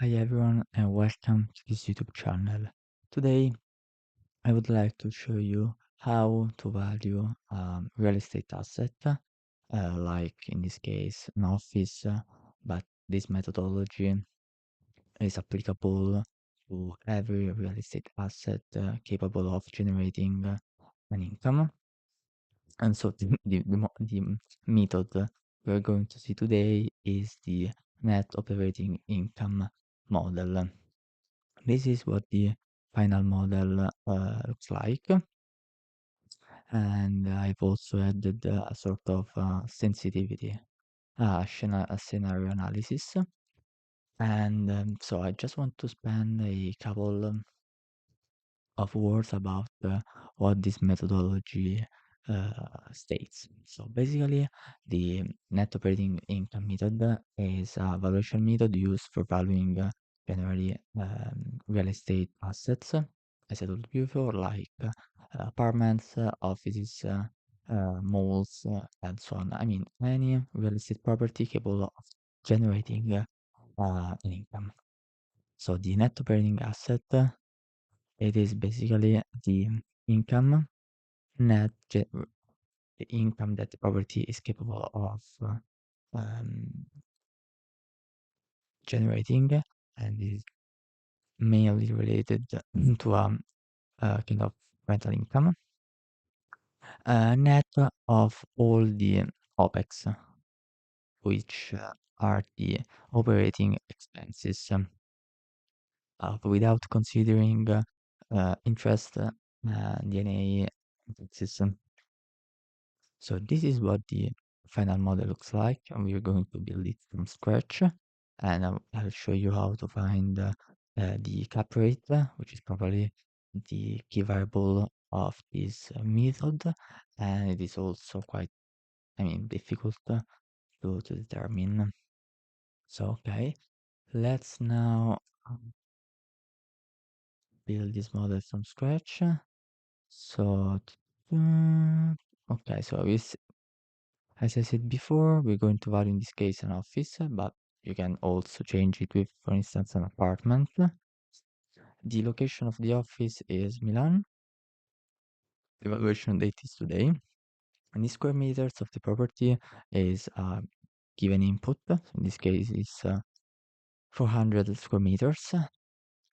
Hi everyone and welcome to this YouTube channel. Today I would like to show you how to value real estate asset, like in this case an office, but this methodology is applicable to every real estate asset capable of generating an income. And so the method we're going to see today is the net operating income model. This is what the final model looks like. And I've also added a sort of sensitivity, a scenario analysis. And so I just want to spend a couple of words about what this methodology states. So basically, the net operating income method is a valuation method used for valuing generally real estate assets, as I told you before, like apartments, offices, malls, and so on. I mean, any real estate property capable of generating an income. So the net operating asset it is basically the income net the income that the property is capable of um, generating and is mainly related to kind of rental income, net of all the OPEX, which are the operating expenses, without considering interest, DNA, taxes. So this is what the final model looks like, and we're going to build it from scratch. And I'll show you how to find the cap rate, which is probably the key variable of this method. And it is also quite, difficult to determine. So, okay, let's now build this model from scratch. So, okay, so as I said before, we're going to value in this case an office, but you can also change it with, for instance, an apartment. The location of the office is Milan. The valuation date is today. And the square meters of the property is given input. So in this case, is 400 square meters.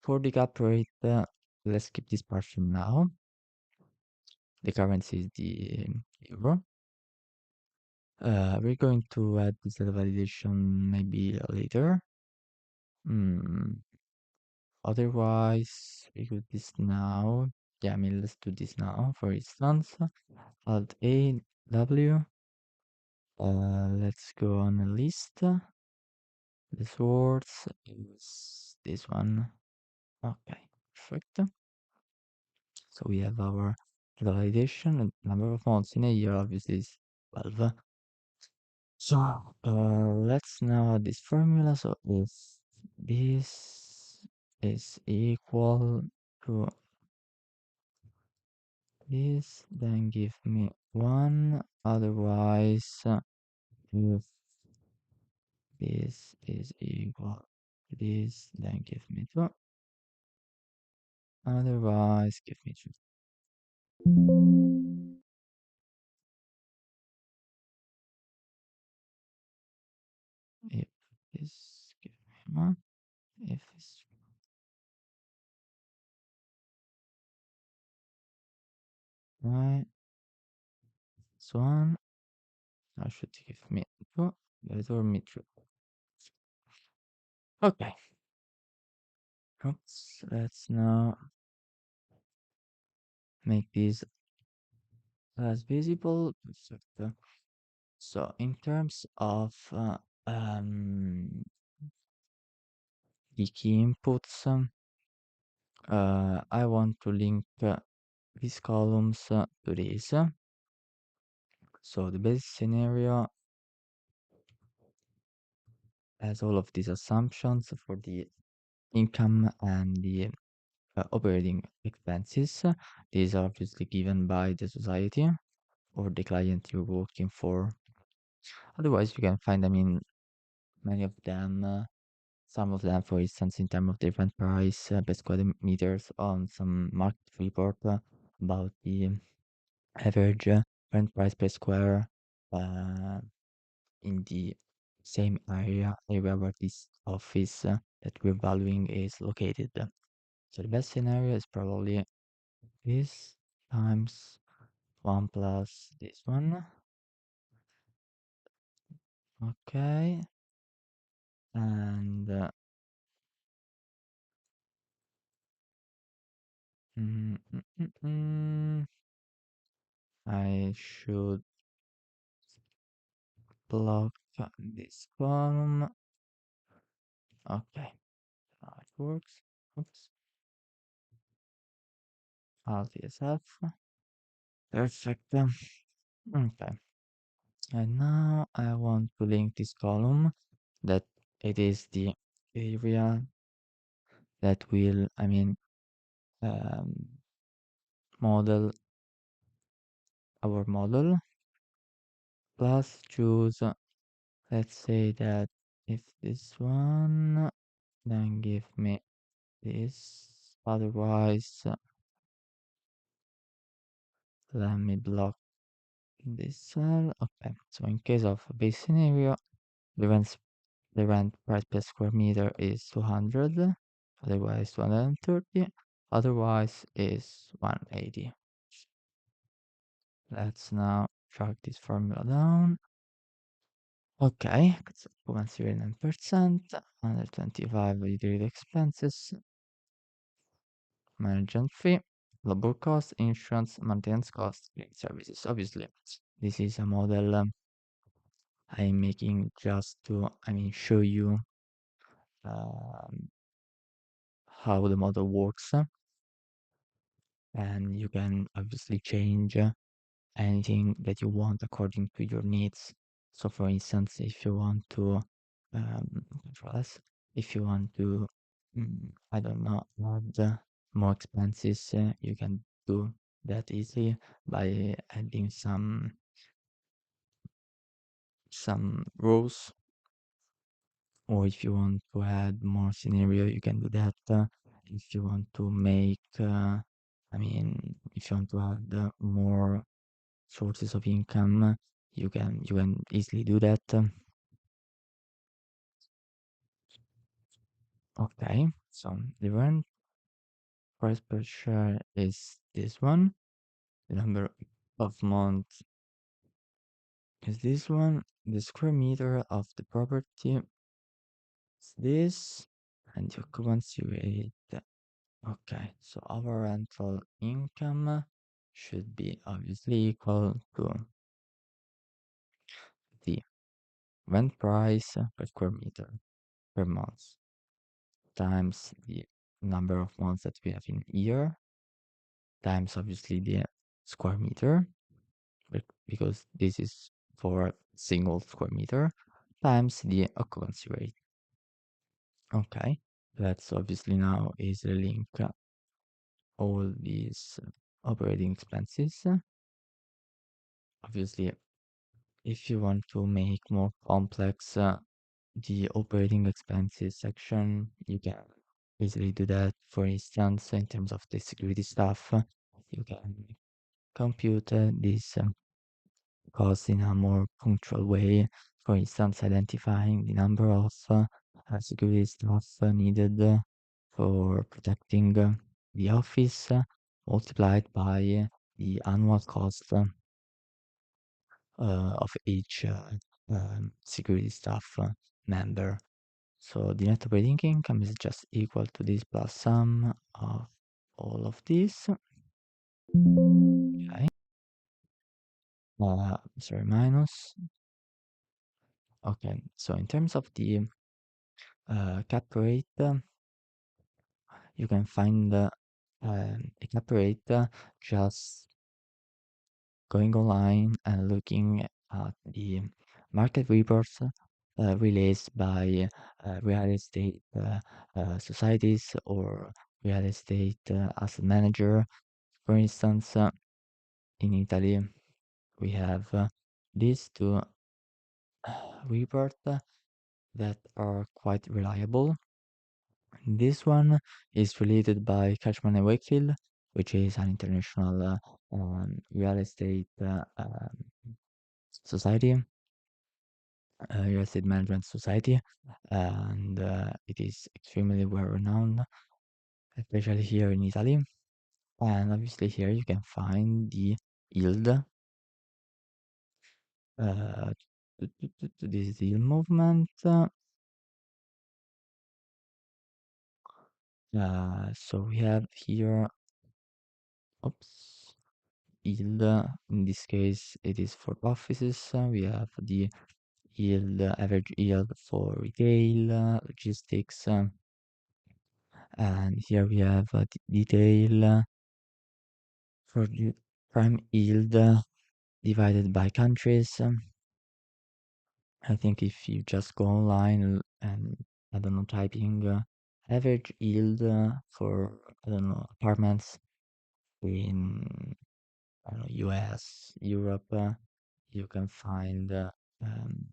For the cap rate, let's keep this part from now. The currency is the euro. We're going to add this data validation maybe later. Otherwise, we could this now. Yeah, let's do this now. For instance, Alt A W. Let's go on a list. The source is this one. Okay, perfect. So we have our validation and number of months in a year obviously is 12. So let's now add this formula. So if this is equal to this, then give me 1. Otherwise, if this is equal to this, then give me 2. Otherwise, give me 2. If this, give me 1. If this, right, this one, I should give me 2. Return me 2. Okay. Oops, let's now make this as visible. Perfect. So in terms of the key inputs, I want to link these columns to this. So the basic scenario has all of these assumptions for the income and the operating expenses. These are obviously given by the society or the client you're working for. Otherwise, you can find them in many of them Some of them, for instance, in terms of different price per square meters on some market report about the average rent price per square uh, in the same area where this office that we're valuing is located. So the best scenario is probably this times 1 plus this one. Okay. And mm, mm, mm, mm, I should block this column. Okay, how it works. Oops. Alt ESF. Perfect. Okay. And now I want to link this column that it is the area that will, um, model our model plus choose, let's say that if this one, then give me this. Otherwise, let me block this cell. Okay, so in case of base scenario, the rent price per square meter is 200, otherwise 230, otherwise is 180. Let's now track this formula down. Okay, so 0.09%, 125 utility expenses, management fee, labor cost, insurance, maintenance cost, cleaning services. Obviously, this is a model I'm making just to, show you um, how the model works, and you can obviously change anything that you want according to your needs. So, for instance, if you want to control S, if you want to, I don't know, add more expenses, you can do that easily by adding some rows. Or if you want to add more scenario, you can do that. If you want to make, if you want to add more sources of income, you can easily do that. Okay, so the rent price per share is this one. The number of months is this one. The square meter of the property is this, and the occupancy rate. Okay, so our rental income should be obviously equal to the rent price per square meter per month times the number of months that we have in year times obviously the square meter because this is for single square meter times the occupancy rate. Okay, let's obviously now easily link all these operating expenses. Obviously, if you want to make more complex the operating expenses section, you can easily do that. For instance, in terms of the security stuff, you can compute this cost in a more punctual way. For instance, identifying the number of security staff needed for protecting the office multiplied by the annual cost of each security staff member. So the net operating income is just equal to this plus sum of all of this. Okay. Sorry, minus. Okay, so in terms of the cap rate, you can find a cap rate just going online and looking at the market reports released by real estate societies or real estate asset manager. For instance, in Italy, we have these two report that are quite reliable. This one is related by Cushman& Wakefield, which is an international real estate society, real estate management society, and it is extremely well renowned, especially here in Italy. And obviously here you can find the yield, this yield movement. So we have here, oops, yield. In this case, it is for offices. We have the yield, average yield for retail, logistics, and here we have the detail for the prime yield divided by countries. I think if you just go online and I don't know, typing average yield for I don't know apartments in I don't know, US, Europe, you can find um,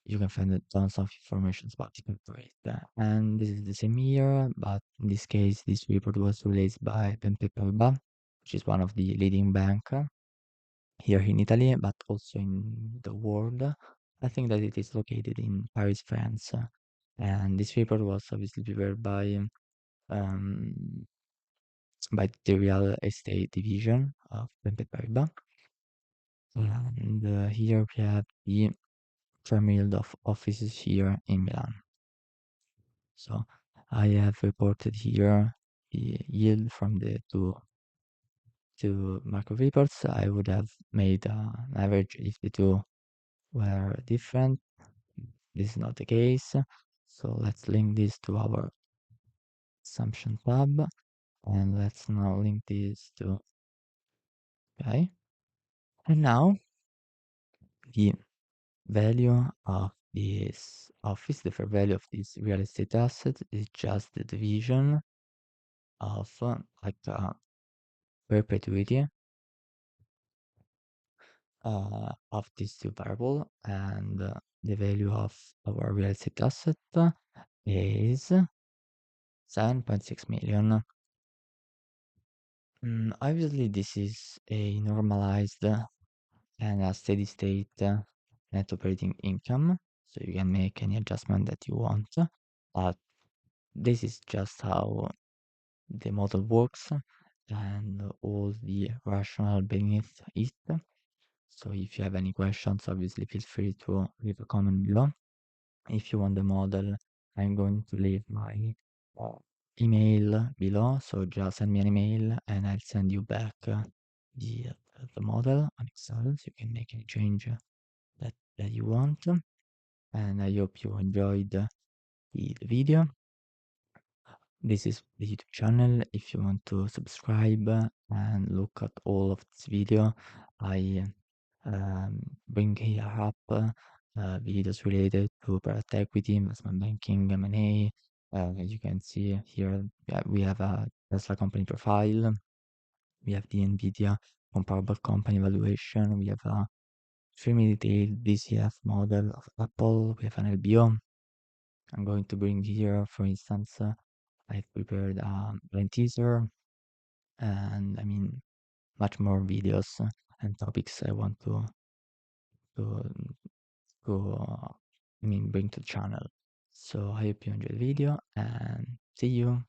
you can find tons of information about the corporate. And this is the same year, but in this case, this report was released by BNP Paribas, which is one of the leading bank here in Italy, but also in the world. I think that it is located in Paris, France. And this report was obviously prepared um, by the real estate division of BNP Paribas. And here we have the prime yield of offices here in Milan. So I have reported here the yield from the two macro reports. I would have made an average if the two were different. This is not the case. So let's link this to our assumption tab, and let's now link this to, okay. And now the value of this office, the fair value of this real estate asset is just the division of like perpetuity of these two variable, and the value of our real estate asset is 7.6 million. Obviously, this is a normalized and a steady state net operating income, so you can make any adjustment that you want, but this is just how the model works and all the rationale beneath it. So if you have any questions, obviously feel free to leave a comment below. If you want the model, I'm going to leave my uh, email below, so just send me an email and I'll send you back the model on Excel, so you can make any change that you want. And I hope you enjoyed the video. This is the YouTube channel. If you want to subscribe and look at all of this video, I bring here up videos related to private equity, investment banking, M&A. You can see here we have a Tesla company profile. We have the NVIDIA comparable company valuation. We have a extremely detailed DCF model of Apple. We have an LBO. I'm going to bring here, for instance, I've prepared a blind teaser, and I mean much more videos and topics I want to bring to the channel. So I hope you enjoyed the video and see you.